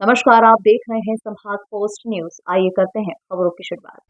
नमस्कार, आप देख रहे हैं संभाग पोस्ट न्यूज। आइए करते हैं खबरों की शुरुआत।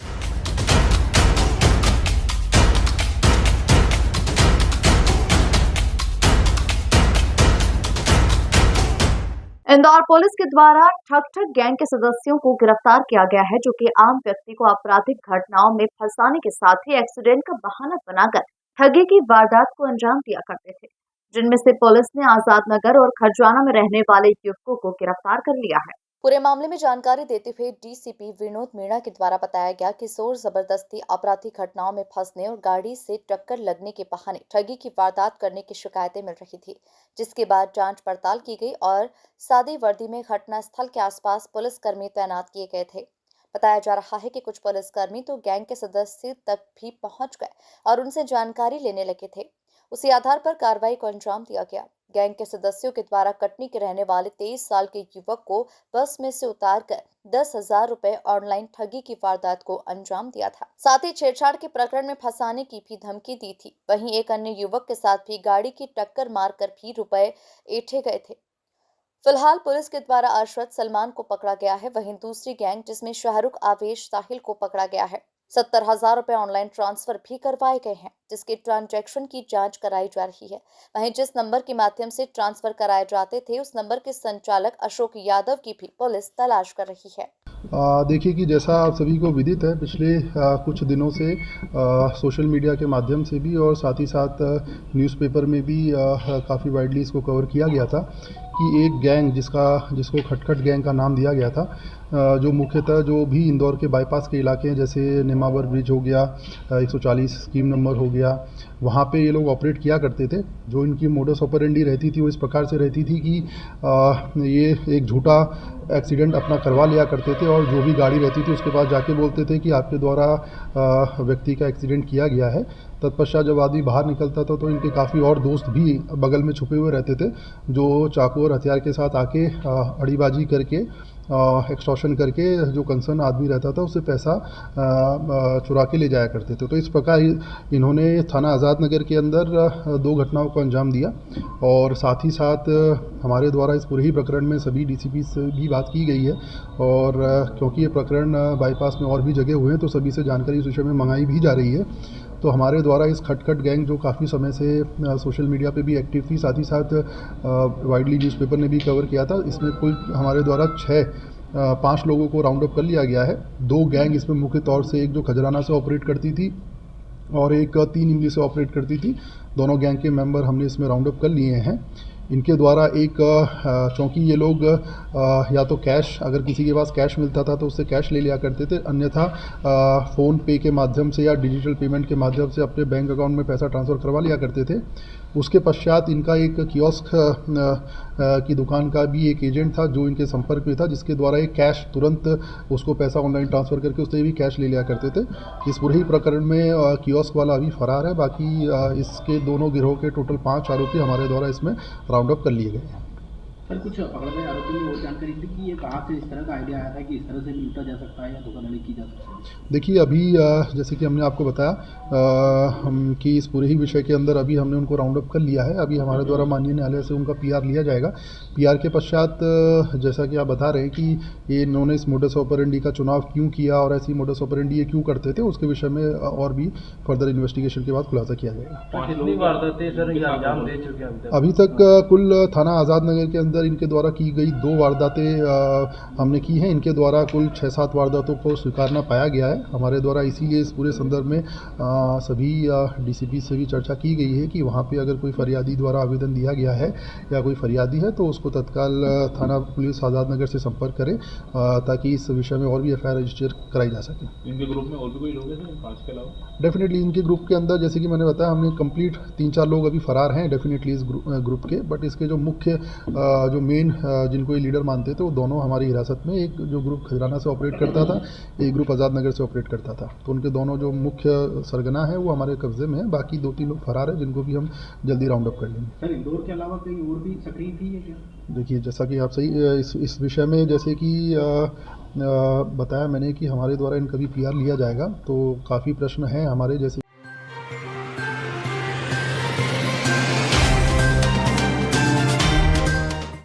इंदौर पुलिस के द्वारा ठग गैंग के सदस्यों को गिरफ्तार किया गया है, जो कि आम व्यक्ति को आपराधिक घटनाओं में फंसाने के साथ ही एक्सीडेंट का बहाना बनाकर ठगी की वारदात को अंजाम दिया करते थे, जिनमें से पुलिस ने आजाद नगर और खरजाना में रहने वाले युवकों को गिरफ्तार कर लिया है। पूरे मामले में जानकारी देते हुए डीसीपी विनोद मीणा के द्वारा बताया गया कि जोर जबरदस्ती आपराधिक घटनाओं में फंसने और गाड़ी से टक्कर लगने के बहाने ठगी की वारदात करने की शिकायतें मिल रही थी, जिसके बाद जांच पड़ताल की गई और सादी वर्दी में घटना स्थल के आसपास पुलिसकर्मी तैनात किए गए थे। बताया जा रहा है कि कुछ पुलिसकर्मी तो गैंग के सदस्य तक भी पहुंच गए और उनसे जानकारी लेने लगे थे। उसी आधार पर कार्रवाई को अंजाम दिया गया। गैंग के सदस्यों के द्वारा कटनी के रहने वाले 23 साल के युवक को बस में से उतारकर 10,000 रुपए ऑनलाइन ठगी की वारदात को अंजाम दिया था। साथ ही छेड़छाड़ के प्रकरण में फंसाने की भी धमकी दी थी। वहीं एक अन्य युवक के साथ भी गाड़ी की टक्कर मारकर भी रुपए ऐंठे गए थे। फिलहाल पुलिस के द्वारा अरशद सलमान को पकड़ा गया है। वहीं दूसरी गैंग जिसमें शाहरुख आवेश साहिल को पकड़ा गया है। 70,000 रुपए ऑनलाइन ट्रांसफर भी करवाए गए हैं, जिसके ट्रांजैक्शन की जांच कराई जा रही है। वहीं जिस नंबर के माध्यम से ट्रांसफर कराए जाते थे, उस नंबर के संचालक अशोक यादव की भी पुलिस तलाश कर रही है। देखिए कि जैसा आप सभी को विदित है, पिछले कुछ दिनों से सोशल मीडिया के माध्यम से भी और साथ ही साथ न्यूज़पेपर में भी काफ़ी वाइडली इसको कवर किया गया था कि एक गैंग जिसको खटखट गैंग का नाम दिया गया था, जो मुख्यतः जो भी इंदौर के बाईपास के इलाके हैं, जैसे नेमावर ब्रिज हो गया, 140 स्कीम नंबर हो गया, वहाँ पे ये लोग ऑपरेट किया करते थे। जो इनकी मोडस ऑपरेंडी रहती थी वो इस प्रकार से रहती थी कि ये एक झूठा एक्सीडेंट अपना करवा लिया करते थे और जो भी गाड़ी रहती थी उसके पास जाके बोलते थे कि आपके द्वारा व्यक्ति का एक्सीडेंट किया गया है। तत्पश्चात जब आदमी बाहर निकलता था तो इनके काफ़ी और दोस्त भी बगल में छुपे हुए रहते थे, जो चाकू और हथियार के साथ आके अड़ीबाजी करके एक्सटॉर्शन करके जो कंसर्न आदमी रहता था उससे पैसा चुरा के ले जाया करते थे। तो इस प्रकार इन्होंने थाना आज़ाद नगर के अंदर 2 घटनाओं को अंजाम दिया और साथ ही साथ हमारे द्वारा इस पूरे ही प्रकरण में सभी डीसीपी से भी बात की गई है और क्योंकि ये प्रकरण बाईपास में और भी जगह हुए हैं तो सभी से जानकारी इस विषय में मंगाई भी जा रही है। तो हमारे द्वारा इस खटखट गैंग जो काफ़ी समय से सोशल मीडिया पे भी एक्टिव थी, साथ ही साथ वाइडली न्यूज़पेपर ने भी कवर किया था, इसमें कुल हमारे द्वारा 5 लोगों को राउंड अप कर लिया गया है। 2 गैंग इसमें मुख्य तौर से, एक जो खजराना से ऑपरेट करती थी और एक 3 इमली से ऑपरेट करती थी। दोनों गैंग के मेंबर हमने इसमें राउंड अप कर लिए हैं। इनके द्वारा एक चूँकि ये लोग या तो कैश, अगर किसी के पास कैश मिलता था तो उससे कैश ले लिया करते थे, अन्यथा फ़ोन पे के माध्यम से या डिजिटल पेमेंट के माध्यम से अपने बैंक अकाउंट में पैसा ट्रांसफ़र करवा लिया करते थे। उसके पश्चात इनका एक कियोस्क की दुकान का भी एक एजेंट था जो इनके संपर्क में था, जिसके द्वारा एक कैश तुरंत उसको पैसा ऑनलाइन ट्रांसफ़र करके उससे भी कैश ले लिया करते थे। इस पूरे ही प्रकरण में कियोस्क वाला अभी फ़रार है। बाकी इसके दोनों गिरोह के टोटल 5 आरोपी हमारे द्वारा इसमें राउंड अप कर लिए गए हैं। सर, कुछ पकड़े गए आरोपी ने वो जानकारी दी कि ये कहाँ से इस तरह का आइडिया आया था कि इस तरह से लूटा जा सकता है या धोखाधड़ी की जा सकती है? देखिए, अभी जैसे कि हमने आपको बताया कि इस पूरे ही विषय के अंदर अभी हमने उनको राउंड अप कर लिया है। अभी हमारे द्वारा माननीय न्यायालय से उनका पीआर लिया जाएगा। पीआर के पश्चात जैसा कि आप बता रहे हैं कि ये इन्होंने इस मोडस ऑपरेंडी का चुनाव क्यों किया और ऐसी मोडस ऑपरेंडी ये क्यों करते थे, उसके विषय में और भी फर्दर इन्वेस्टिगेशन के बाद खुलासा किया जाएगा। कितनी वारदातें सर ये अंजाम दे चुके हैं अभी तक कुल थाना आज़ाद नगर के अंदर इनके द्वारा की गई 2 वारदातें हमने की हैं। इनके द्वारा कुल 6-7 वारदातों को स्वीकारना पाया गया है हमारे द्वारा। इसीलिए इस पूरे संदर्भ में सभी डीसीपी से भी चर्चा की गई है कि वहाँ पे अगर कोई फरियादी द्वारा आवेदन दिया गया है या कोई फरियादी है तो उसको तत्काल थाना पुलिस आज़ाद नगर से संपर्क करें ताकि इस विषय में और भी एफआईआर रजिस्टर कराई जा सके। इनके ग्रुप में और भी कोई लोग हैं पाँच के अलावा? डेफिनेटली इनके ग्रुप के अंदर, जैसे कि मैंने बताया, हमने कंप्लीट 3-4 लोग अभी फरार हैं डेफिनेटली इस ग्रुप के। बट इसके जो मुख्य जो मेन जिनको ये लीडर मानते थे वो दोनों हमारी हिरासत में, एक जो ग्रुप खजराना से ऑपरेट करता था, एक ग्रुप आज़ाद नगर से ऑपरेट करता था। तो उनके दोनों जो मुख्य सरगना है वो हमारे कब्जे में है। बाकी 2-3 लोग फरार हैं जिनको भी हम जल्दी राउंड अप कर लेंगे। सर, इंदौर के अलावा कहीं और भी सक्रिय थी है क्या? देखिए, जैसा कि आप सही इस विषय में जैसे कि बताया मैंने कि हमारे द्वारा इनका भी पीआर लिया जाएगा, तो काफ़ी प्रश्न हैं हमारे, जैसे